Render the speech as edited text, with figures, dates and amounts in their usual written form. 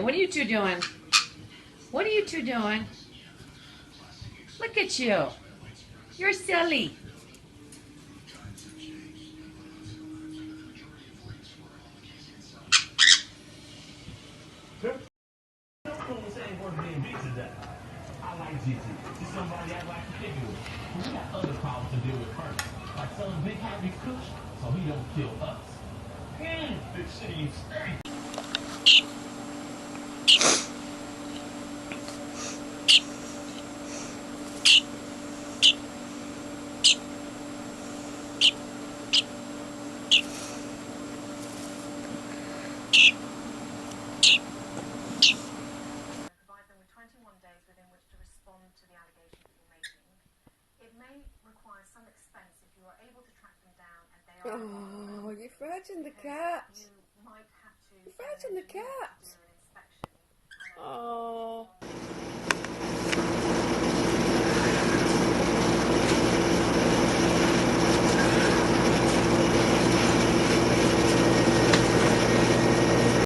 What are you two doing? What are you two doing? Look at you. You're silly. I like Gigi. She's somebody I like to kick it with. We got other problems to deal with first. Like some big happy kush, so he don't kill us. This seems very. Provide them with 21 days within which to respond to the allegations you're making. It may require some expense if you are able to track them down and they are. Oh, you frightened the cat. You might have to. You frightened the cat. Do an inspection. Oh.